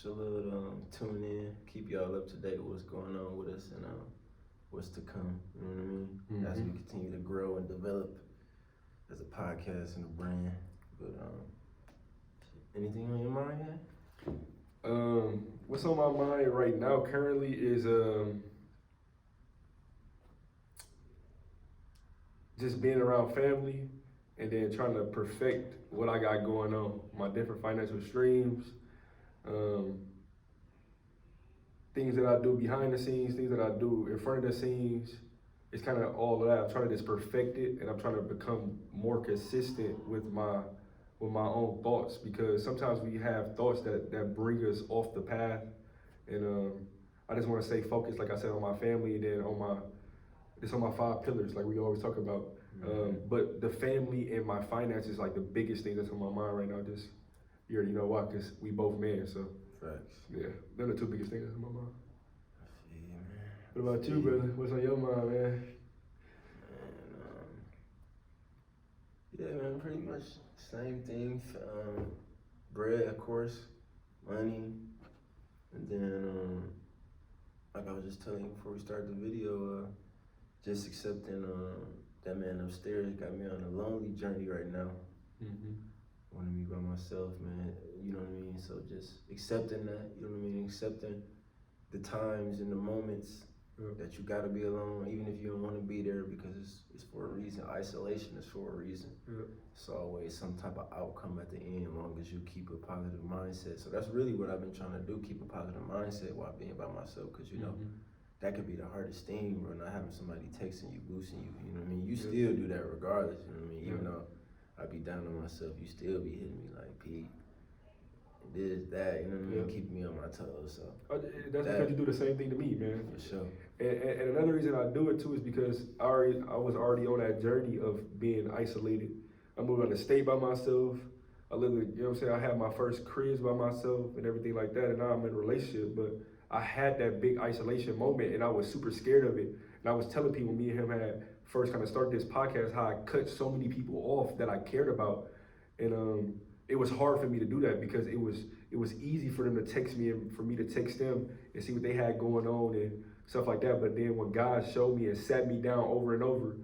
salute, tune in, keep y'all up to date with what's going on with us and what's to come. You know what I mean? As we continue to grow and develop as a podcast and a brand. But anything on your mind yet? What's on my mind right now currently is just being around family and then trying to perfect what I got going on, my different financial streams, things that I do behind the scenes, things that I do in front of the scenes. It's kind of all of that. I'm trying to just perfect it, and I'm trying to become more consistent with my own thoughts, because sometimes we have thoughts that bring us off the path, and I just want to stay focused, like I said, on my family, and then on my 5 pillars, like we always talk about. But the family and my finances, like the biggest thing that's on my mind right now. Just you already know why, because we both men, so. Facts. Yeah, they're the 2 biggest things that's on my mind. Yeah, man. What about you, brother? What's on your mind, man? Yeah, man, pretty much same thing. Bread, of course, money, and then like I was just telling you before we started the video, just accepting that man upstairs got me on a lonely journey right now. Want to be by myself, man. You know what I mean? So just accepting that, you know what I mean? Accepting the times and the moments that you gotta be alone, even if you don't want to be there, because it's for a reason. Isolation is for a reason. It's always some type of outcome at the end, as long as you keep a positive mindset. So that's really what I've been trying to do, keep a positive mindset while being by myself, because you know, that could be the hardest thing, bro, not having somebody texting you, boosting you, you know what I mean? You still do that regardless, you know what I mean? Even though I be down on myself, you still be hitting me like, Pete, this, that, you know what I mean? Keep me on my toes, so. That's because you do the same thing to me, man. For sure. And another reason I do it too is because I was already on that journey of being isolated. I moved out of state by myself. I literally, you know what I'm saying, I had my first cribs by myself and everything like that, and now I'm in a relationship, but I had that big isolation moment, and I was super scared of it. And I was telling people, me and him had first kind of started this podcast, how I cut so many people off that I cared about. And it was hard for me to do that, because it was easy for them to text me and for me to text them and see what they had going on and stuff like that. But then when God showed me and sat me down over and over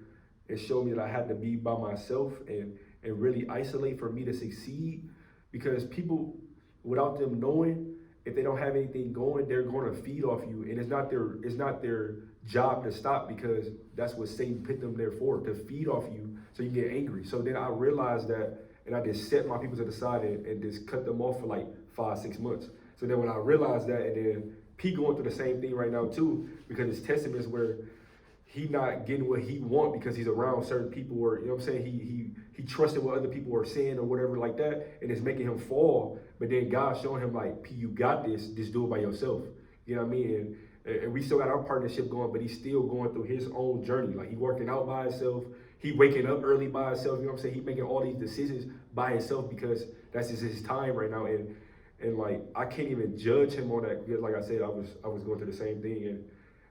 and showed me that I had to be by myself and really isolate for me to succeed, because people, without them knowing, if they don't have anything going, they're going to feed off you, and it's not their job to stop, because that's what Satan put them there for, to feed off you so you get angry. So then I realized that, and I just set my people to the side and just cut them off for like 5-6 months. So then when I realized that, and then Pete going through the same thing right now too, because his testaments where he not getting what he want because he's around certain people, or you know what I'm saying, he trusted what other people are saying or whatever like that, and it's making him fall. But then God showing him like, P, you got this, just do it by yourself. You know what I mean? And we still got our partnership going, but he's still going through his own journey. Like, he working out by himself, he waking up early by himself, you know what I'm saying? He making all these decisions by himself, because that's just his time right now. And like, I can't even judge him on that, because like I said, I was going through the same thing,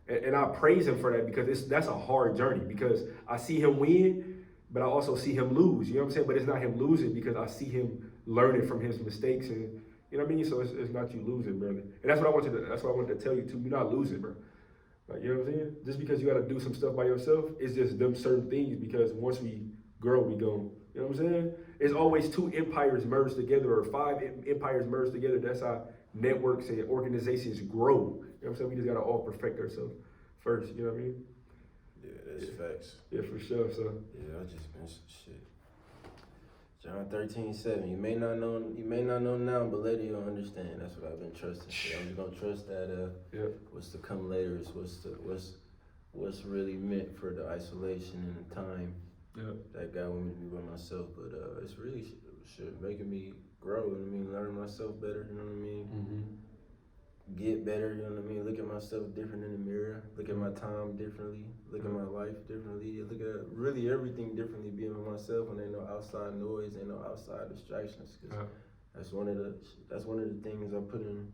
and I praise him for that, because that's a hard journey, because I see him win, but I also see him lose, you know what I'm saying? But it's not him losing, because I see him learning from his mistakes, and you know what I mean? So it's not you losing, brother. And that's what I wanted to tell you too. You're not losing, bro. Like, you know what I'm saying? Just because you got to do some stuff by yourself, it's just them certain things, because once we grow, we go. You know what I'm saying? It's always 2 empires merged together, or 5 empires merged together. That's how networks and organizations grow. You know what I'm saying? We just got to all perfect ourselves first. You know what I mean? Yeah, that's facts. Yeah, for sure. So. Yeah, I just been shit. John 13:7. You may not know now, but later you'll understand. That's what I've been trusting. So I'm just gonna trust that what's to come later is what's really meant for the isolation and the time that God wanted me to be by myself. But it's really shit making me grow, you know what I mean, learn myself better, you know what I mean? Get better, you know what I mean? Look at myself different in the mirror, look at my time differently, look at my life differently, look at really everything differently, being with myself when ain't no outside noise, ain't no outside distractions. Cause that's one of the things I put in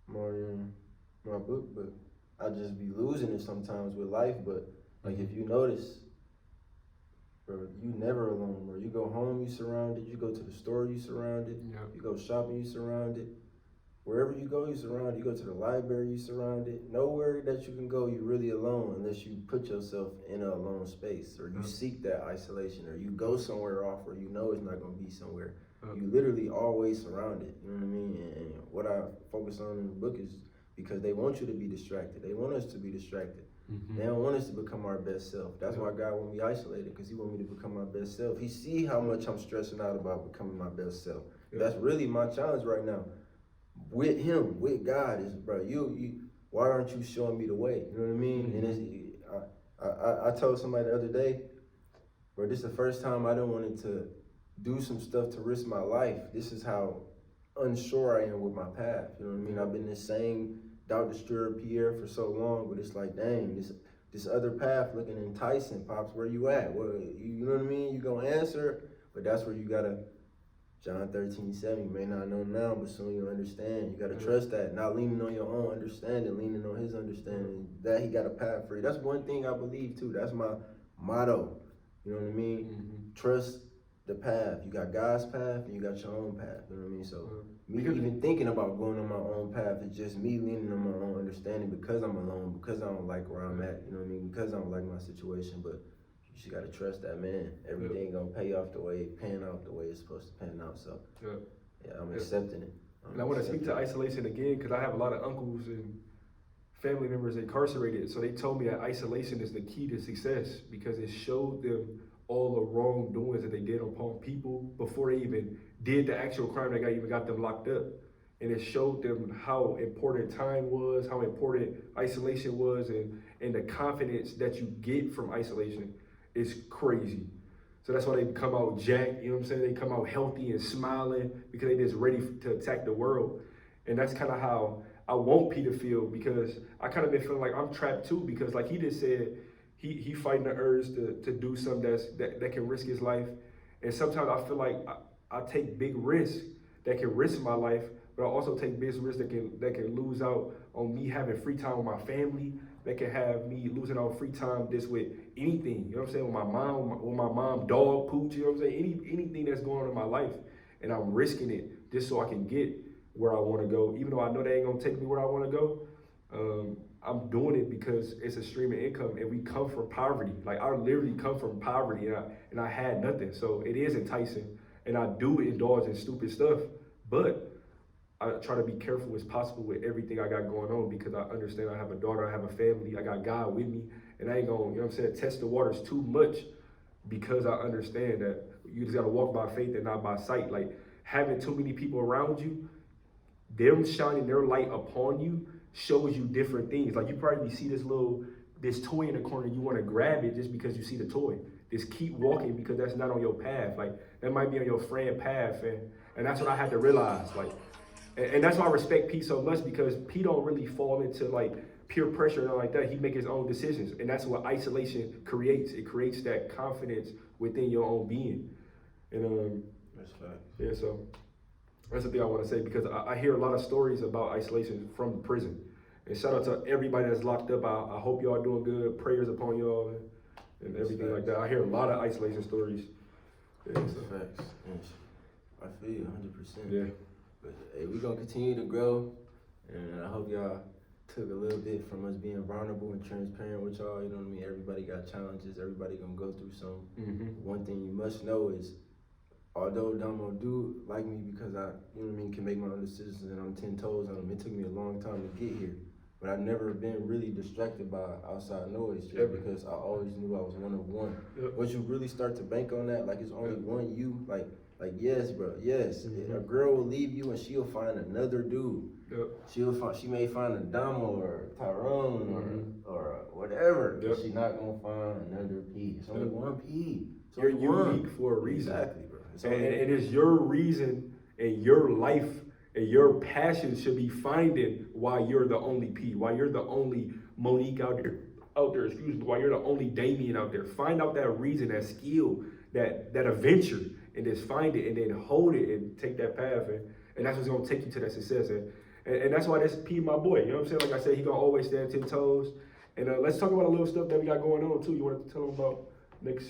my book, but I just be losing it sometimes with life. But like, if you notice, bro, you never alone, bro. You go home, you surrounded. You go to the store, you surrounded. You go shopping, you surrounded. wherever you go, you're surrounded. You go to the library, you're surrounded. Nowhere that you can go, you're really alone unless you put yourself in a alone space or you seek that isolation or you go somewhere off where you know it's not going to be somewhere. You literally always surrounded, you know what I mean? And what I focus on in the book is because they want you to be distracted. They want us to be distracted. They don't want us to become our best self. That's why God want me isolated, because he want me to become my best self. He see how much I'm stressing out about becoming my best self. That's really my challenge right now. With him, with God, is, bro, you why aren't you showing me the way? You know what I mean? And I told somebody the other day, bro, this is the first time I done wanted to do some stuff to risk my life. This is how unsure I am with my path. You know what I mean? I've been the same Dr. Stuart Pierre for so long, but it's like, dang, this other path looking enticing. Pops, where you at? Well, you know what I mean? You gonna answer, but that's where you gotta, John 13:7, you may not know now, but soon you'll understand. You gotta trust that, not leaning on your own understanding, leaning on his understanding, that he got a path for you. That's one thing I believe too. That's my motto. You know what I mean? Trust the path. You got God's path and you got your own path. You know what I mean? So me even thinking about going on my own path is just me leaning on my own understanding because I'm alone, because I don't like where I'm at, you know what I mean? Because I don't like my situation, but you just gotta trust that, man. Everything gonna pay off the way, pan out the way it's supposed to pan out. So yeah, I'm accepting it. And I want to speak to isolation again because I have a lot of uncles and family members incarcerated. So they told me that isolation is the key to success because it showed them all the wrongdoings that they did upon people before they even did the actual crime that even got them locked up. And it showed them how important time was, how important isolation was, and the confidence that you get from isolation is crazy. So that's why they come out jacked, you know what I'm saying? They come out healthy and smiling because they just ready to attack the world. And that's kind of how I want P to feel, because I kind of been feeling like I'm trapped too, because like he just said, he fighting the urge to do something that can risk his life. And sometimes I feel like I take big risks that can risk my life, but I also take big risks that can lose out on me having free time with my family, that can have me losing out free time just with anything, you know what I'm saying, with my mom, dog, pooch, you know what I'm saying, anything that's going on in my life. And I'm risking it just so I can get where I want to go. Even though I know they ain't gonna take me where I want to go, I'm doing it because it's a stream of income, and we come from poverty. Like I literally come from poverty, and I had nothing. So it is enticing, and I do indulge in stupid stuff, but I try to be careful as possible with everything I got going on, because I understand I have a daughter, I have a family, I got God with me, and I ain't gonna, you know what I'm saying, test the waters too much, because I understand that you just gotta walk by faith and not by sight. Like having too many people around you, them shining their light upon you shows you different things. Like you probably see this toy in the corner, you want to grab it just because you see the toy. Just keep walking because that's not on your path. Like that might be on your friend path, and that's what I had to realize. Like, and that's why I respect P so much, because P don't really fall into like peer pressure and all like that. He make his own decisions, and that's what isolation creates. It creates that confidence within your own being. And that's fact. Yeah, so that's the thing I want to say, because I hear a lot of stories about isolation from prison. And shout out to everybody that's locked up. I hope y'all doing good. Prayers upon y'all and everything like that. I hear a lot of isolation stories. Yeah, that's facts. I feel you 100%. Yeah. But hey, we're gonna continue to grow, and I hope y'all took a little bit from us being vulnerable and transparent with y'all. You know what I mean? Everybody got challenges. Everybody gonna go through some. One thing you must know is, although Damo do like me because I, you know what I mean, can make my own decisions and I'm 10 toes on them, it took me a long time to get here. But I've never been really distracted by outside noise, just because I always knew I was one of one. Once you really start to bank on that, like it's only one you, like yes, bro, yes. A girl will leave you and she'll find another dude. She may find a Damo or Tyrone or whatever, but she's not gonna find another P. It's only one P. You're unique for a reason. Exactly, bro. And it's your reason and your life and your passion should be finding why you're the only P, why you're the only Monique out there, why you're the only Damien out there. Find out that reason, that skill, that adventure, and just find it and then hold it and take that path. And that's what's gonna take you to that success. And that's why that's P, my boy. You know what I'm saying? Like I said, he gonna always stand 10 toes. And let's talk about a little stuff that we got going on too. You want to tell them about next?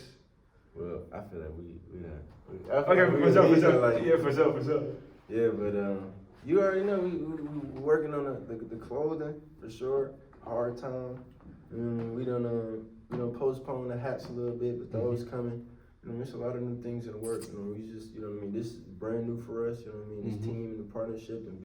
Well, I feel like we Okay, for sure. Yeah, for sure. Yeah, but You already know we working on the clothing for sure. Hard time. We don't postpone the hats a little bit, but those coming. There's a lot of new things in the works. We just, this is brand new for us. This team and the partnership and